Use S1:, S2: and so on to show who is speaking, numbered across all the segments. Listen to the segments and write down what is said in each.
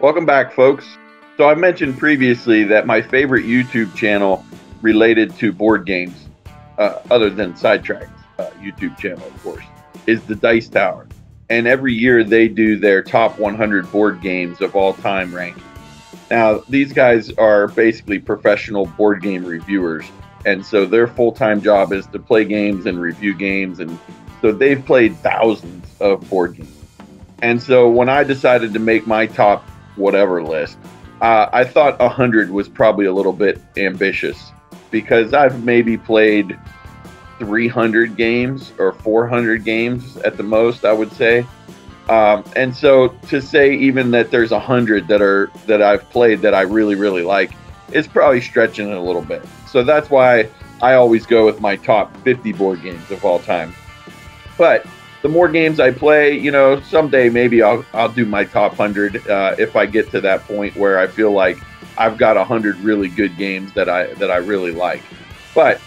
S1: Welcome back, folks. So I mentioned previously that my favorite YouTube channel related to board games, other than Sidetrack's YouTube channel, of course, is the Dice Tower. And every year they do their top 100 board games of all time ranking. Now, these guys are basically professional board game reviewers. And so their full-time job is to play games and review games. And so they've played thousands of board games. And so when I decided to make my top whatever list, I thought 100 was probably a little bit ambitious because I've maybe played 300 games or 400 games at the most, I would say. And so to say even that there's 100 that I've played that I really like is probably stretching it a little bit. So that's why I always go with my top 50 board games of all time. But the more games I play, you know, someday maybe I'll do my top 100 if I get to that point where I feel like I've got 100 really good games that I really like. But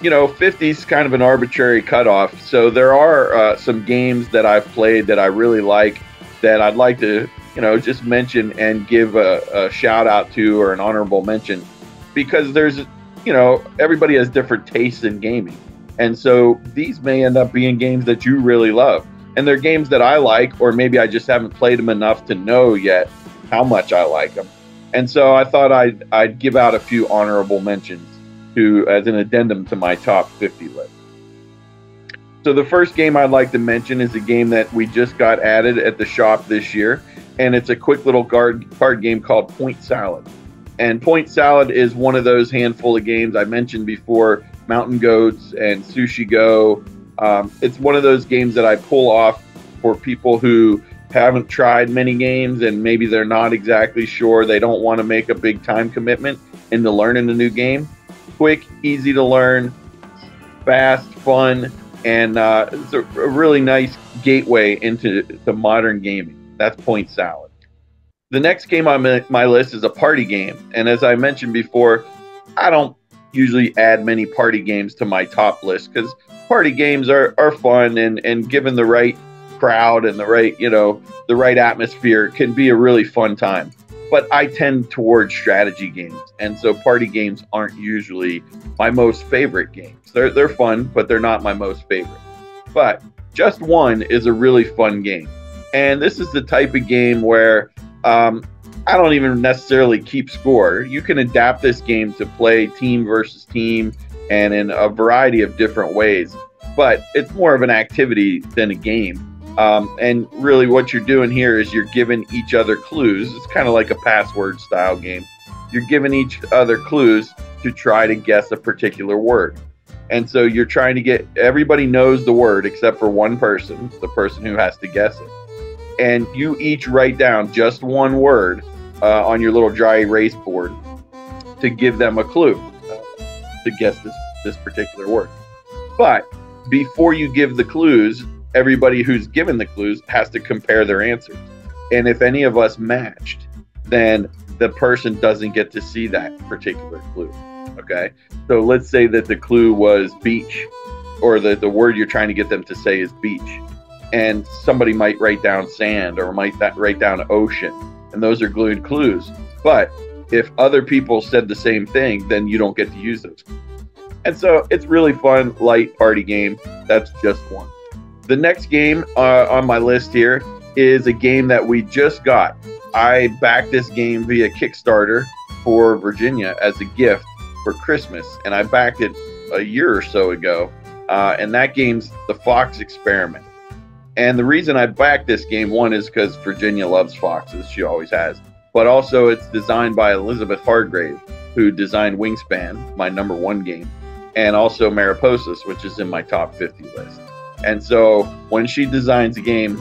S1: you know, 50 is kind of an arbitrary cutoff. So there are some games that I've played that I really like that I'd like to, you know, just mention and give a shout out to or an honorable mention, because there's, you know, everybody has different tastes in gaming. And so these may end up being games that you really love. And they're games that I like, or maybe I just haven't played them enough to know yet how much I like them. And so I thought I'd give out a few honorable mentions as an addendum to my top 50 list. So the first game I'd like to mention is a game that we just got added at the shop this year, and it's a quick little card game called Point Salad. And Point Salad is one of those handful of games I mentioned before, Mountain Goats and Sushi Go. It's one of those games that I pull off for people who haven't tried many games and maybe they're not exactly sure, they don't want to make a big time commitment into learning a new game. Quick, easy to learn, fast, fun, and it's a really nice gateway into the modern gaming. That's Point Salad. The next game on my list is a party game. And as I mentioned before, I don't usually add many party games to my top list because party games are fun and given the right crowd and the right atmosphere, can be a really fun time. But I tend towards strategy games, and so party games aren't usually my most favorite games. They're fun, but they're not my most favorite. But Just One is a really fun game, and this is the type of game where I don't even necessarily keep score. You can adapt this game to play team versus team and in a variety of different ways, but it's more of an activity than a game. And really what you're doing here is you're giving each other clues. It's kind of like a password style game. You're giving each other clues to try to guess a particular word. And so you're trying to get, everybody knows the word except for one person, the person who has to guess it. And you each write down just one word on your little dry erase board to give them a clue to guess this particular word. But before you give the clues, everybody who's given the clues has to compare their answers. And if any of us matched, then the person doesn't get to see that particular clue. Okay? So let's say that the clue was beach, or the word you're trying to get them to say is beach. And somebody might write down sand or might write down ocean. And those are good clues. But if other people said the same thing, then you don't get to use those. And so it's really fun, light party game. That's Just One. The next game on my list here is a game that we just got. I backed this game via Kickstarter for Virginia as a gift for Christmas, and I backed it a year or so ago. And that game's The Fox Experiment. And the reason I backed this game, one, is because Virginia loves foxes. She always has. But also it's designed by Elizabeth Hargrave, who designed Wingspan, my #1 game, and also Mariposas, which is in my top 50 list. And so when she designs a game,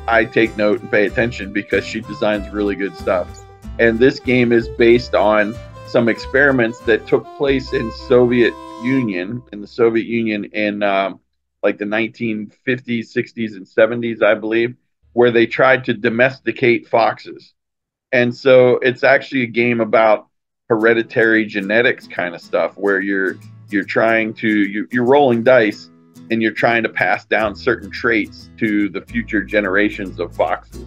S1: I take note and pay attention because she designs really good stuff. And this game is based on some experiments that took place in the Soviet Union in like the 1950s, 60s, and 70s, I believe, where they tried to domesticate foxes. And so it's actually a game about hereditary genetics kind of stuff, where you're rolling dice and you're trying to pass down certain traits to the future generations of foxes.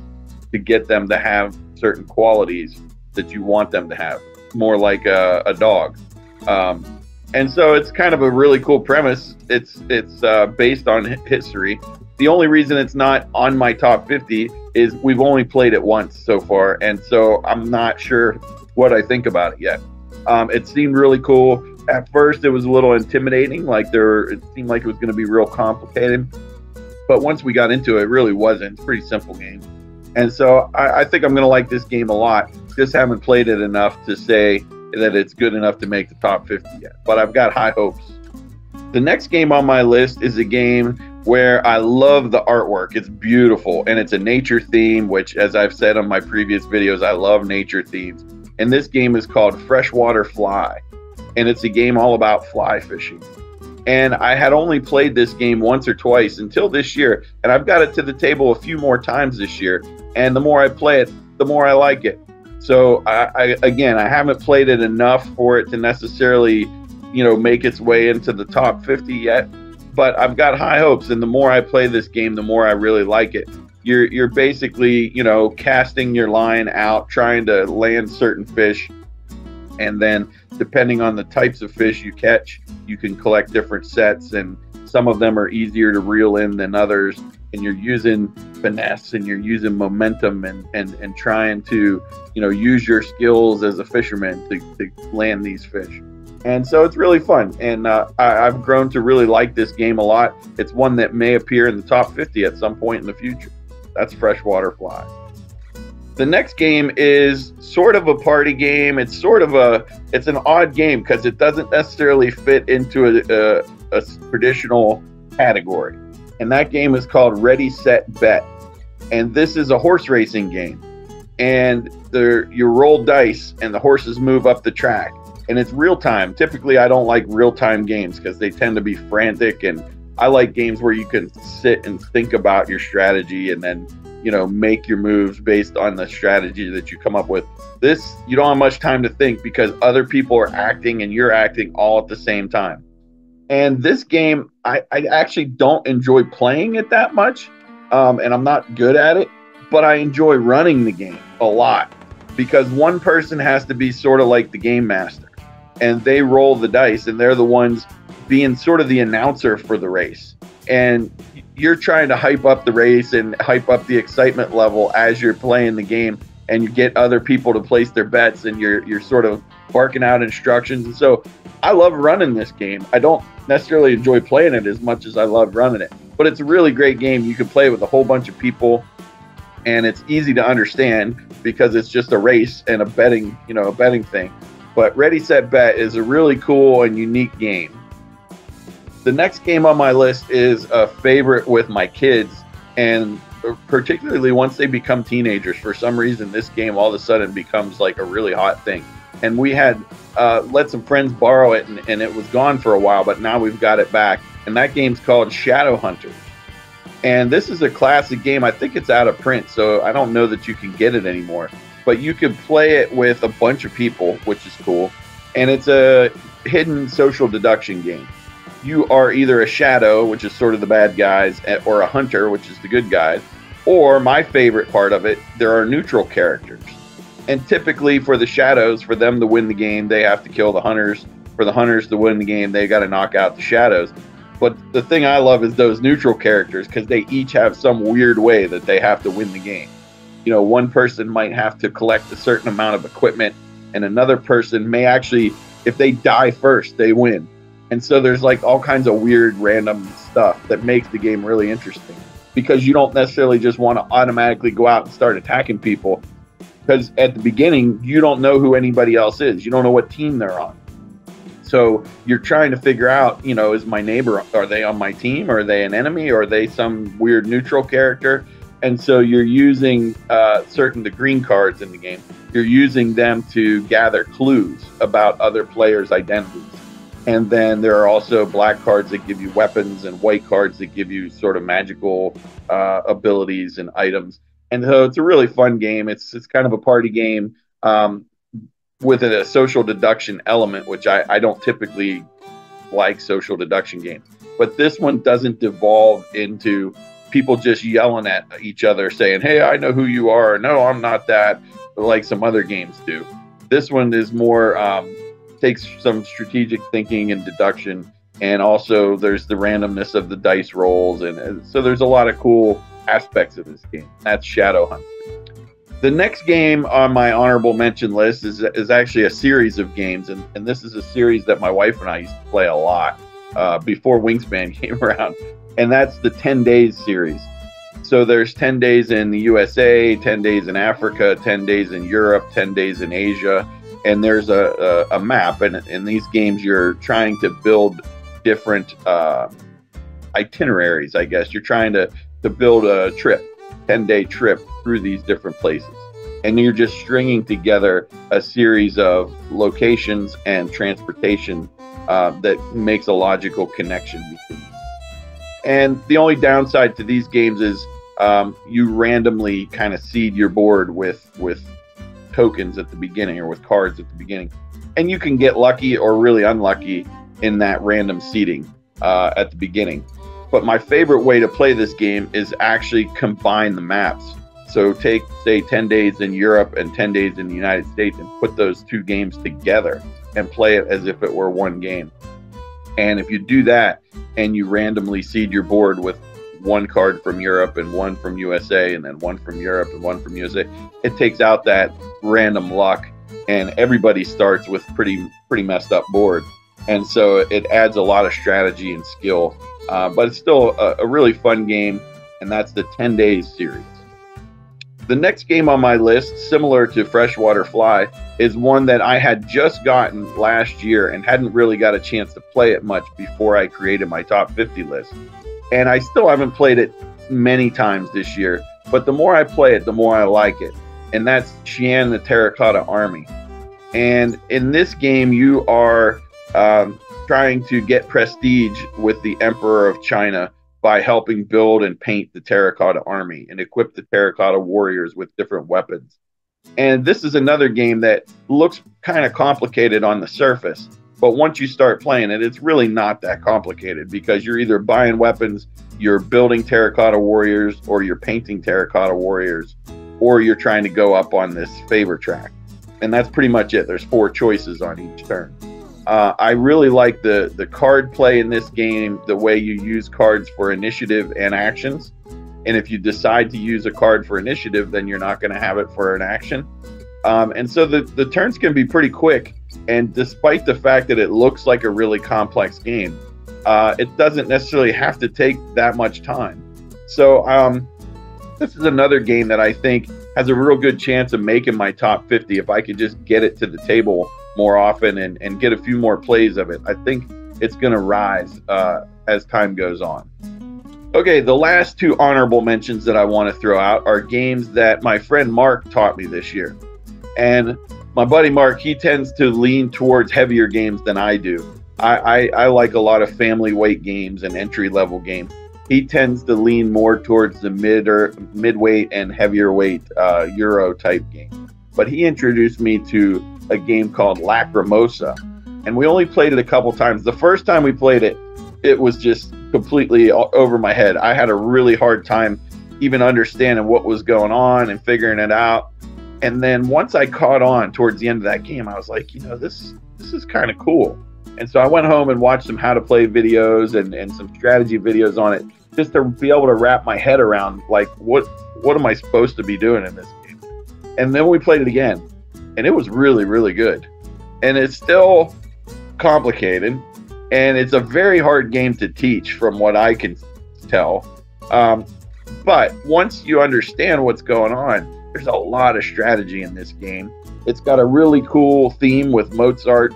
S1: to get them to have certain qualities that you want them to have, more like a dog. And so it's kind of a really cool premise. It's based on history. The only reason it's not on my top 50 is we've only played it once so far, and so I'm not sure what I think about it yet. It seemed really cool. At first, it was a little intimidating, it seemed like it was going to be real complicated. But once we got into it, it really wasn't. It's a pretty simple game. And so I think I'm going to like this game a lot. Just haven't played it enough to say that it's good enough to make the top 50 yet. But I've got high hopes. The next game on my list is a game where I love the artwork. It's beautiful, and it's a nature theme, which, as I've said on my previous videos, I love nature themes. And this game is called Freshwater Fly, and it's a game all about fly fishing. And I had only played this game once or twice until this year, and I've got it to the table a few more times this year. And the more I play it, the more I like it. So I haven't played it enough for it to necessarily, make its way into the top 50 yet. But I've got high hopes, and the more I play this game, the more I really like it. You're basically, casting your line out, trying to land certain fish, and then depending on the types of fish you catch, you can collect different sets, and some of them are easier to reel in than others. And you're using finesse, and you're using momentum, and trying to, use your skills as a fisherman to land these fish. And so it's really fun, and I've grown to really like this game a lot. It's one that may appear in the top 50 at some point in the future. That's Freshwater Fly. The next game is sort of a party game. It's an odd game because it doesn't necessarily fit into a traditional category. And that game is called Ready, Set, Bet. And this is a horse racing game. And you roll dice, and the horses move up the track. And it's real time. Typically, I don't like real time games because they tend to be frantic. And I like games where you can sit and think about your strategy and then, make your moves based on the strategy that you come up with. This, you don't have much time to think because other people are acting and you're acting all at the same time. And this game, I actually don't enjoy playing it that much, and I'm not good at it, but I enjoy running the game a lot because one person has to be sort of like the game master, and they roll the dice, and they're the ones being sort of the announcer for the race. And you're trying to hype up the race and hype up the excitement level as you're playing the game, and you get other people to place their bets, and you're sort of barking out instructions. And so I love running this game. I don't necessarily enjoy playing it as much as I love running it, but it's a really great game. You can play with a whole bunch of people, and it's easy to understand because it's just a race and a betting thing. But Ready, Set, Bet is a really cool and unique game. The next game on my list is a favorite with my kids, and particularly once they become teenagers. For some reason, this game all of a sudden becomes like a really hot thing. And we had let some friends borrow it, and it was gone for a while, but now we've got it back. And that game's called Shadow Hunters. And this is a classic game. I think it's out of print, so I don't know that you can get it anymore. But you could play it with a bunch of people, which is cool. And it's a hidden social deduction game. You are either a shadow, which is sort of the bad guys, or a hunter, which is the good guys. Or, my favorite part of it, there are neutral characters. And typically for the shadows, for them to win the game, they have to kill the hunters. For the hunters to win the game, they got to knock out the shadows. But the thing I love is those neutral characters, because they each have some weird way that they have to win the game. One person might have to collect a certain amount of equipment, and another person may actually, if they die first, they win. And so there's like all kinds of weird random stuff that makes the game really interesting, because you don't necessarily just want to automatically go out and start attacking people, because at the beginning you don't know who anybody else is. You don't know what team they're on. So you're trying to figure out, is my neighbor, are they on my team? Are they an enemy? Or are they some weird neutral character? And so you're using the green cards in the game. You're using them to gather clues about other players' identities. And then there are also black cards that give you weapons and white cards that give you sort of magical abilities and items. And so it's a really fun game. It's kind of a party game with a social deduction element, which I don't typically like social deduction games. But this one doesn't devolve into people just yelling at each other saying, hey, I know who you are. No, I'm not that, like some other games do. This one is more, takes some strategic thinking and deduction. And also there's the randomness of the dice rolls. And so there's a lot of cool aspects of this game. That's Shadowhunter. The next game on my honorable mention list is actually a series of games. And this is a series that my wife and I used to play a lot before Wingspan came around. And that's the 10 Days series. So there's 10 days in the USA, 10 days in Africa, 10 days in Europe, 10 days in Asia. And there's a map. And in these games, you're trying to build different itineraries, I guess. You're trying to build a trip, 10-day trip through these different places. And you're just stringing together a series of locations and transportation that makes a logical connection between them. And the only downside to these games is you randomly kind of seed your board with tokens at the beginning, or with cards at the beginning. And you can get lucky or really unlucky in that random seeding at the beginning. But my favorite way to play this game is actually combine the maps. So take, say, 10 days in Europe and 10 days in the United States and put those two games together and play it as if it were one game. And if you do that and you randomly seed your board with one card from Europe and one from USA and then one from Europe and one from USA, it takes out that random luck, and everybody starts with pretty messed up board. And so it adds a lot of strategy and skill, but it's still a really fun game, and that's the 10 Days series. The next game on my list, similar to Freshwater Fly, is one that I had just gotten last year and hadn't really got a chance to play it much before I created my top 50 list. And I still haven't played it many times this year, but the more I play it, the more I like it. And that's Shen, the Terracotta Army. And in this game, you are trying to get prestige with the Emperor of China by helping build and paint the Terracotta Army and equip the Terracotta warriors with different weapons. And this is another game that looks kind of complicated on the surface, but once you start playing it, it's really not that complicated, because you're either buying weapons, you're building Terracotta warriors, or you're painting Terracotta warriors, or you're trying to go up on this favor track. And that's pretty much it. There's 4 choices on each turn. I really like the card play in this game, the way you use cards for initiative and actions. And if you decide to use a card for initiative, then you're not going to have it for an action. And so the turns can be pretty quick. And despite the fact that it looks like a really complex game, it doesn't necessarily have to take that much time. So this is another game that I think has a real good chance of making my top 50 if I could just get it to the table more often and get a few more plays of it. I think it's going to rise as time goes on. Okay, the last 2 honorable mentions that I want to throw out are games that my friend Mark taught me this year. And my buddy Mark, he tends to lean towards heavier games than I do. I like a lot of family weight games and entry-level games. He tends to lean more towards the mid-weight and heavier weight Euro type game. But he introduced me to a game called Lac Ramosa, and we only played it a couple times. The first time we played it, it was just completely over my head. I had a really hard time even understanding what was going on and figuring it out. And then once I caught on towards the end of that game, I was like, you know, this is kind of cool. And so I went home and watched some how to play videos and some strategy videos on it, just to be able to wrap my head around, like, what am I supposed to be doing in this game? And then we played it again, and it was really, really good. And it's still complicated, and it's a very hard game to teach from what I can tell. But once you understand what's going on, there's a lot of strategy in this game. It's got a really cool theme with Mozart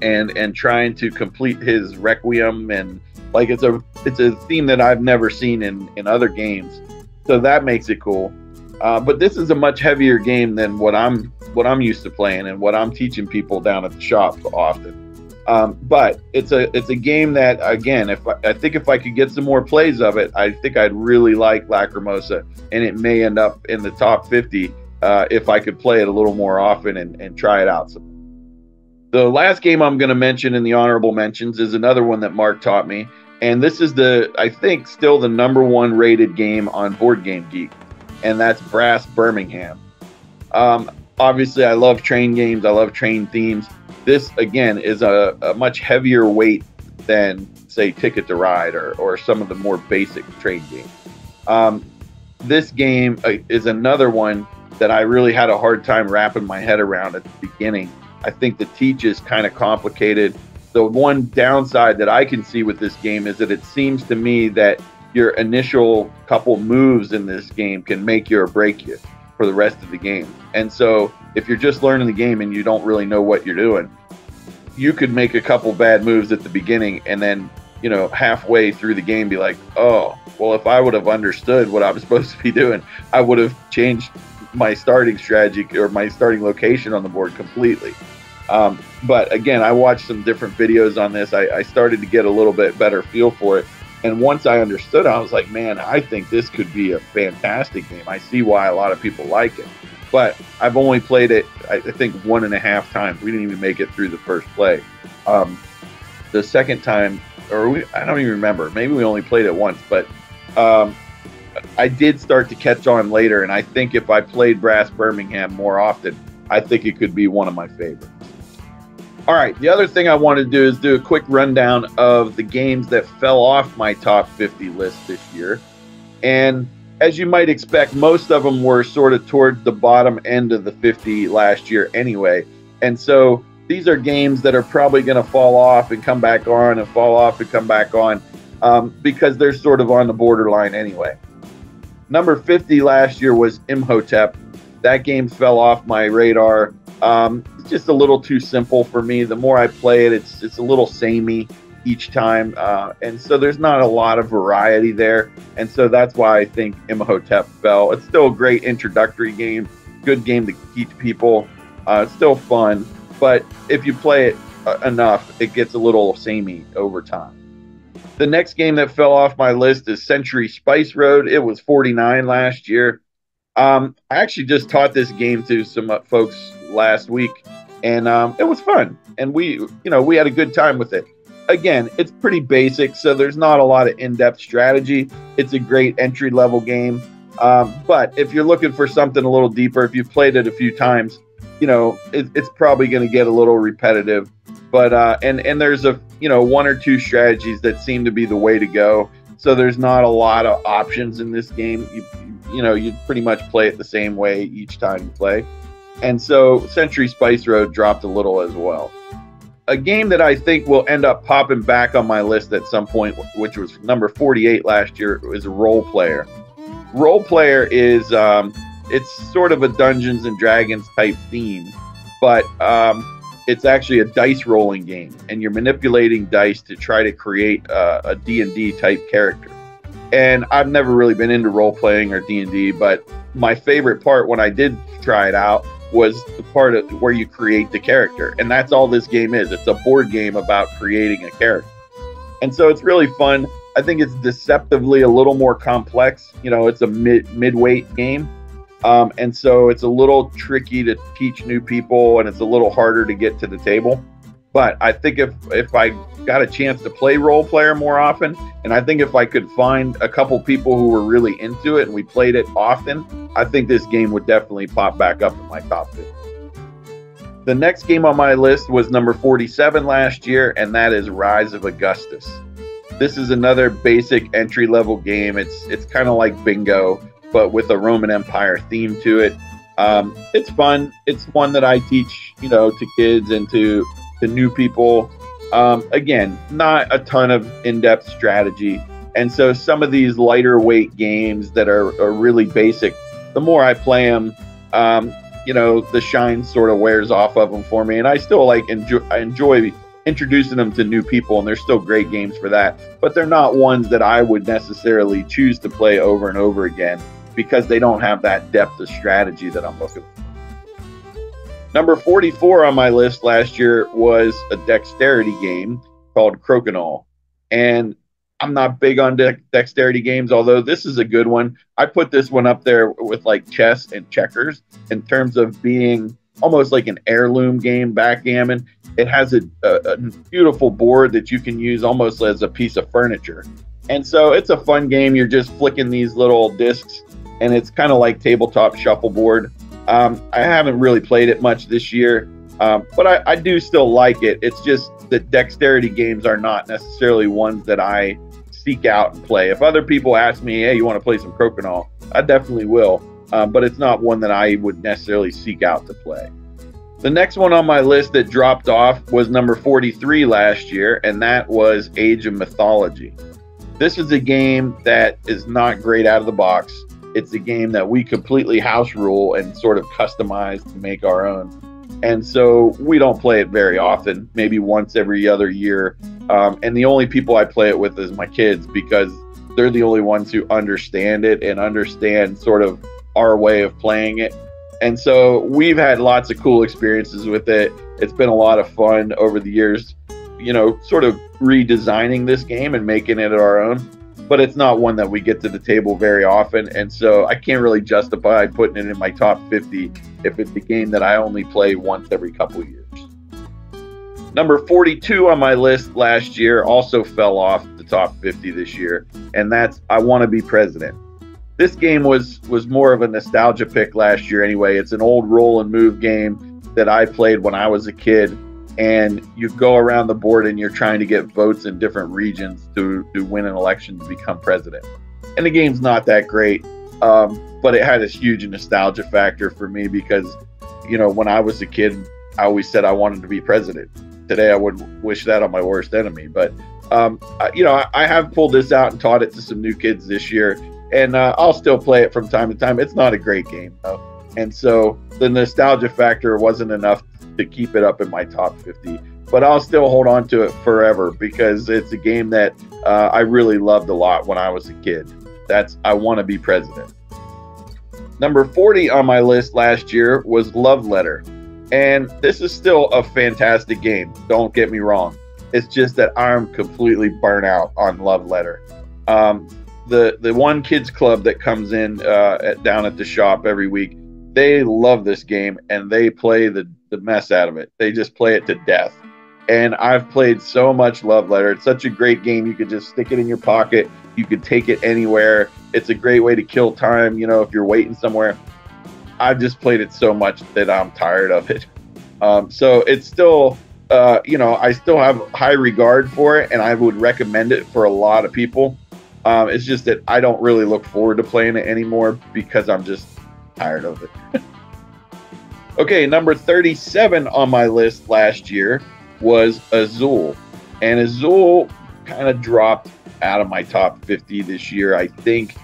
S1: and trying to complete his Requiem, and like it's a theme that I've never seen in other games. So that makes it cool. But this is a much heavier game than what I'm used to playing and what I'm teaching people down at the shop often. But it's a game that, again, I think if I could get some more plays of it, I think I'd really like Lac Ramosa, and it may end up in the top 50 if I could play it a little more often and try it out. The last game I'm going to mention in the honorable mentions is another one that Mark taught me, And this is I think, still the #1 rated game on Board Game Geek, and that's Brass Birmingham. Obviously, I love train games. I love train themes. This, again, is a much heavier weight than, say, Ticket to Ride or some of the more basic train games. This game is another one that I really had a hard time wrapping my head around at the beginning. I think the teach is kind of complicated. The one downside that I can see with this game is that it seems to me that your initial couple moves in this game can make you or break you for the rest of the game. And so if you're just learning the game and you don't really know what you're doing, you could make a couple bad moves at the beginning and then, you know, halfway through the game be like, oh, well, if I would have understood what I was supposed to be doing, I would have changed my starting strategy or my starting location on the board completely. But again, I watched some different videos on this. I started to get a little bit better feel for it. And once I understood, I was like, man, I think this could be a fantastic game. I see why a lot of people like it. But I've only played it, I think, 1.5 times. We didn't even make it through the first play. The second time, I don't even remember. Maybe we only played it once. But I did start to catch on later. And I think if I played Brass Birmingham more often, I think it could be one of my favorites. All right, the other thing I want to do is do a quick rundown of the games that fell off my top 50 list this year. And as you might expect, most of them were sort of towards the bottom end of the 50 last year anyway. And so these are games that are probably going to fall off and come back on and fall off and come back on because they're sort of on the borderline anyway. Number 50 last year was Imotep. That game fell off my radar. It's just a little too simple for me. The more I play it, it's a little samey each time. And so there's not a lot of variety there. And so that's why I think Imotep fell. It's still a great introductory game, good game to teach people. It's still fun. But if you play it enough, it gets a little samey over time. The next game that fell off my list is Century Spice Road. It was 49 last year. I actually just taught this game to some folks last week, and it was fun. And we had a good time with it. Again, it's pretty basic, so there's not a lot of in-depth strategy. It's a great entry-level game. But if you're looking for something a little deeper, if you've played it a few times, it's probably going to get a little repetitive. But and there's one or two strategies that seem to be the way to go. So there's not a lot of options in this game. You pretty much play it the same way each time you play. And so Century Spice Road dropped a little as well. A game that I think will end up popping back on my list at some point, which was number 48 last year, is Role Player. Role Player is it's sort of a Dungeons and Dragons type theme, but it's actually a dice rolling game, and you're manipulating dice to try to create a D&D type character. And I've never really been into role playing or D&D, but my favorite part when I did try it out was the part of where you create the character. And that's all this game is. It's a board game about creating a character. And so it's really fun. I think it's deceptively a little more complex. It's a mid-weight game. And so it's a little tricky to teach new people, and it's a little harder to get to the table. But I think if I got a chance to play Role Player more often, and I think if I could find a couple people who were really into it and we played it often, I think this game would definitely pop back up in my top 50. The next game on my list was number 47 last year, and that is Rise of Augustus. This is another basic entry-level game. It's kind of like Bingo, but with a Roman Empire theme to it. It's fun. It's one that I teach, to kids and to new people. Again, not a ton of in-depth strategy. And so some of these lighter weight games that are really basic, the more I play them, the shine sort of wears off of them for me. And I still enjoy introducing them to new people, and they're still great games for that. But they're not ones that I would necessarily choose to play over and over again because they don't have that depth of strategy that I'm looking for. Number 44 on my list last year was a dexterity game called Kocol. And I'm not big on dexterity games, although this is a good one. I put this one up there with like chess and checkers in terms of being almost like an heirloom game, backgammon. It has a beautiful board that you can use almost as a piece of furniture. And so it's a fun game. You're just flicking these little discs, and it's kind of like tabletop shuffleboard. I haven't really played it much this year, but I do still like it. It's just that dexterity games are not necessarily ones that I seek out and play. If other people ask me, hey, you want to play some Kocol, I definitely will, but it's not one that I would necessarily seek out to play. The next one on my list that dropped off was number 43 last year, and that was Age of Mythology. This is a game that is not great out of the box. It's a game that we completely house rule and sort of customize to make our own. And so we don't play it very often, maybe once every other year. And the only people I play it with is my kids, because they're the only ones who understand it and understand sort of our way of playing it. And so we've had lots of cool experiences with it. It's been a lot of fun over the years, sort of redesigning this game and making it our own. But it's not one that we get to the table very often. And so I can't really justify putting it in my top 50 if it's a game that I only play once every couple of years. Number 42 on my list last year also fell off the top 50 this year, and that's I Want to Be President. This game was more of a nostalgia pick last year anyway. It's an old roll and move game that I played when I was a kid, and you go around the board and you're trying to get votes in different regions to win an election to become president. And the game's not that great, but it had this huge nostalgia factor for me because, when I was a kid, I always said I wanted to be president. Today, I would wish that on my worst enemy. But, I have pulled this out and taught it to some new kids this year, and I'll still play it from time to time. It's not a great game, though. And so the nostalgia factor wasn't enough to keep it up in my top 50, but I'll still hold on to it forever because it's a game that I really loved a lot when I was a kid. That's I Want to Be President. Number 40 on my list last year was Love Letter. And this is still a fantastic game. Don't get me wrong. It's just that I'm completely burnt out on Love Letter. The one kids club that comes in down at the shop every week, they love this game and they play the mess out of it. They just play it to death. And I've played so much Love Letter. It's such a great game. You could just stick it in your pocket. You could take it anywhere. It's a great way to kill time, if you're waiting somewhere. I've just played it so much that I'm tired of it. So it's still, I still have high regard for it, and I would recommend it for a lot of people. It's just that I don't really look forward to playing it anymore because I'm just tired of it. Okay, number 37 on my list last year was Azul. And Azul kind of dropped out of my top 50 this year. I think,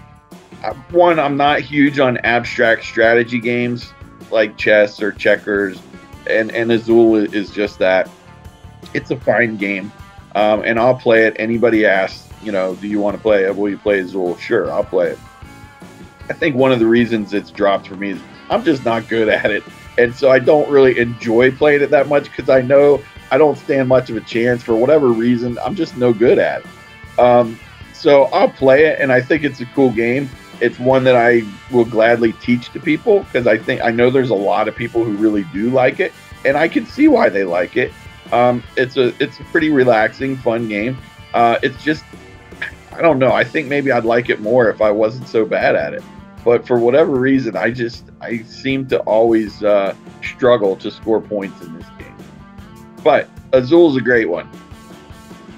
S1: one, I'm not huge on abstract strategy games like chess or checkers. And Azul is just that. It's a fine game. And I'll play it. Anybody asks, do you want to play it? Will you play Azul? Sure, I'll play it. I think one of the reasons it's dropped for me is I'm just not good at it. And so I don't really enjoy playing it that much because I know I don't stand much of a chance for whatever reason. I'm just no good at it. So I'll play it, and I think it's a cool game. It's one that I will gladly teach to people because I know there's a lot of people who really do like it, and I can see why they like it. It's a pretty relaxing, fun game. It's just, I don't know. I think maybe I'd like it more if I wasn't so bad at it. But for whatever reason, I seem to always struggle to score points in this game. But Azul's a great one.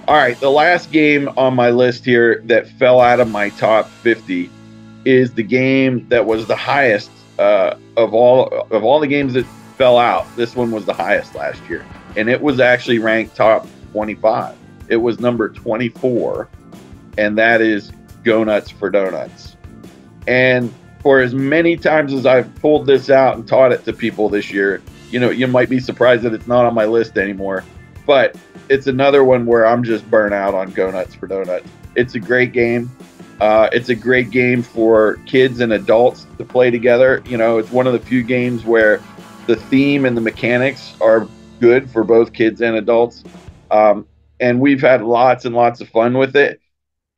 S1: All right, the last game on my list here that fell out of my top 50 is the game that was the highest of all the games that fell out. This one was the highest last year, and it was actually ranked top 25. It was number 24, and that is Go Nuts for Donuts. And for as many times as I've pulled this out and taught it to people this year, you might be surprised that it's not on my list anymore. But it's another one where I'm just burnt out on Go Nuts for Donuts. It's a great game. It's a great game for kids and adults to play together. It's one of the few games where the theme and the mechanics are good for both kids and adults. And we've had lots and lots of fun with it.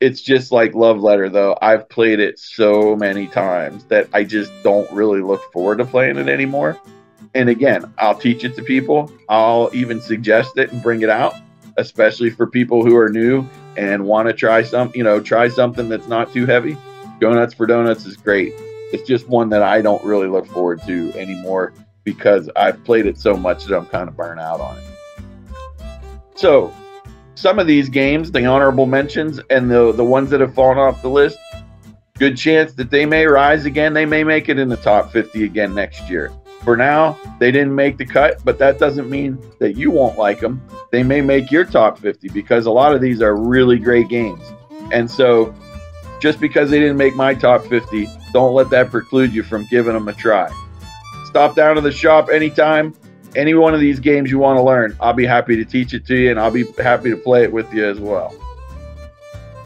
S1: It's just like Love Letter, though. I've played it so many times that I just don't really look forward to playing it anymore. And again, I'll teach it to people. I'll even suggest it and bring it out, especially for people who are new and want to try try something that's not too heavy. Go Nuts for Donuts is great. It's just one that I don't really look forward to anymore because I've played it so much that I'm kind of burnt out on it. So some of these games, the honorable mentions and the ones that have fallen off the list, good chance that they may rise again. They may make it in the top 50 again next year. For now, they didn't make the cut, but that doesn't mean that you won't like them. They may make your top 50 because a lot of these are really great games. And so just because they didn't make my top 50, don't let that preclude you from giving them a try. Stop down to the shop anytime. Any one of these games you want to learn, I'll be happy to teach it to you, and I'll be happy to play it with you as well.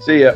S1: See ya.